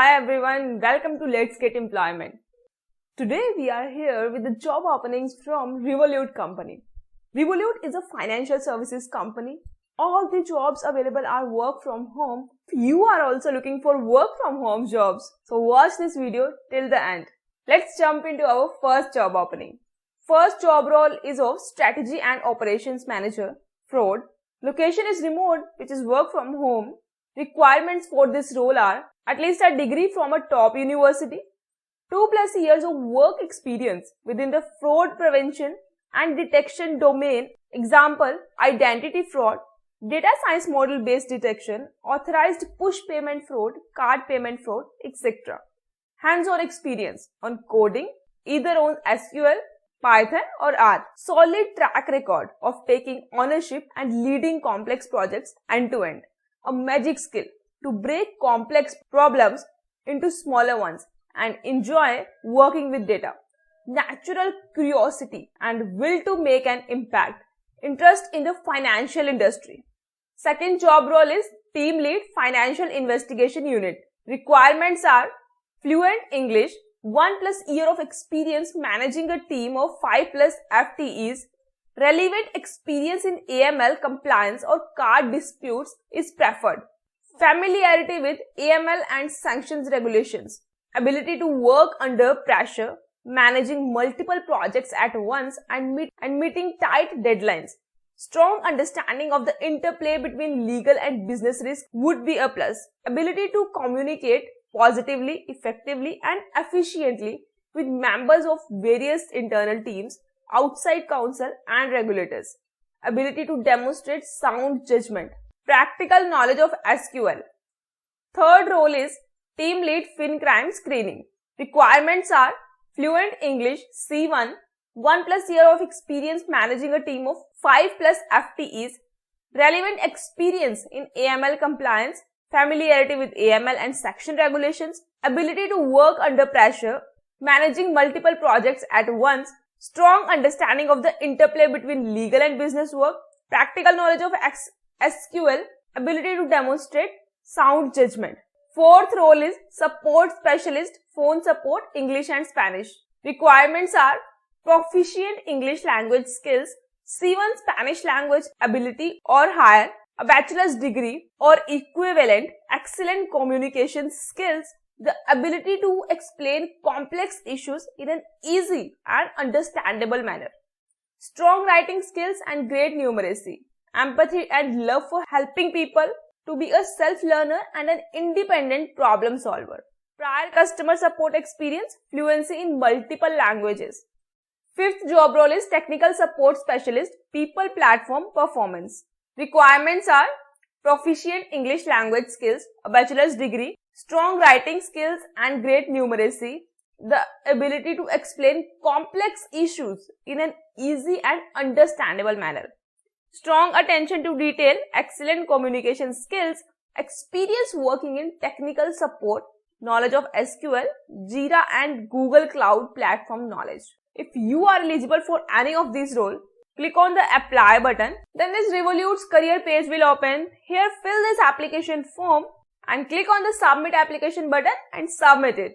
Hi everyone, welcome to Let's Get Employment. Today we are here with the job openings from Revolut company. Revolut is a financial services company. All the jobs available are work from home. You are also looking for work from home jobs. So watch this video till the end. Let's jump into our first job opening. First job role is of Strategy and Operations Manager, Fraud. Location is remote, which is work from home. Requirements for this role are at least a degree from a top university, 2+ years of work experience within the fraud prevention and detection domain, example, identity fraud, data science model based detection, authorized push payment fraud, card payment fraud, etc. Hands-on experience on coding, either on SQL, Python or R. Solid track record of taking ownership and leading complex projects end-to-end. A magic skill to break complex problems into smaller ones and enjoy working with data. Natural curiosity and will to make an impact. Interest in the financial industry. Second job role is Team Lead Financial Investigation Unit. Requirements are fluent English, 1+ year of experience managing a team of 5+ FTEs, relevant experience in AML compliance or card disputes is preferred. Familiarity with AML and sanctions regulations. Ability to work under pressure, managing multiple projects at once and meeting tight deadlines. Strong understanding of the interplay between legal and business risk would be a plus. Ability to communicate positively, effectively and efficiently with members of various internal teams, outside counsel and regulators. Ability to demonstrate sound judgment. Practical knowledge of SQL. Third role is Team Lead FinCrime Screening. Requirements are fluent English C1, 1+ year of experience managing a team of 5+ FTEs, relevant experience in AML compliance, familiarity with AML and sanction regulations, ability to work under pressure, managing multiple projects at once, strong understanding of the interplay between legal and business work, practical knowledge of SQL, ability to demonstrate sound judgment. Fourth role is Support Specialist, Phone Support, English and Spanish. Requirements are proficient English language skills, C1 Spanish language ability or higher, a bachelor's degree or equivalent, excellent communication skills, the ability to explain complex issues in an easy and understandable manner, strong writing skills and great numeracy, empathy and love for helping people, to be a self-learner and an independent problem solver, prior customer support experience, fluency in multiple languages. Fifth job role is Technical Support Specialist, People Platform Performance. Requirements are proficient English language skills, a bachelor's degree, strong writing skills and great numeracy, the ability to explain complex issues in an easy and understandable manner, strong attention to detail, excellent communication skills, experience working in technical support, knowledge of SQL, Jira and Google Cloud Platform knowledge. If you are eligible for any of these roles, click on the apply button. Then this Revolut's career page will open. Here fill this application form and click on the submit application button and submit it.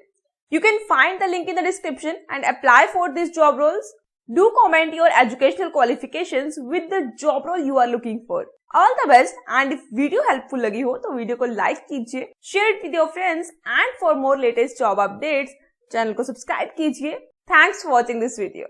You can find the link in the description and apply for these job roles. Do comment your educational qualifications with the job role you are looking for. All the best, and if video helpful लगी हो तो video को like कीजिए, share it with your friends and for more latest job updates, channel को subscribe कीजिए. Thanks for watching this video.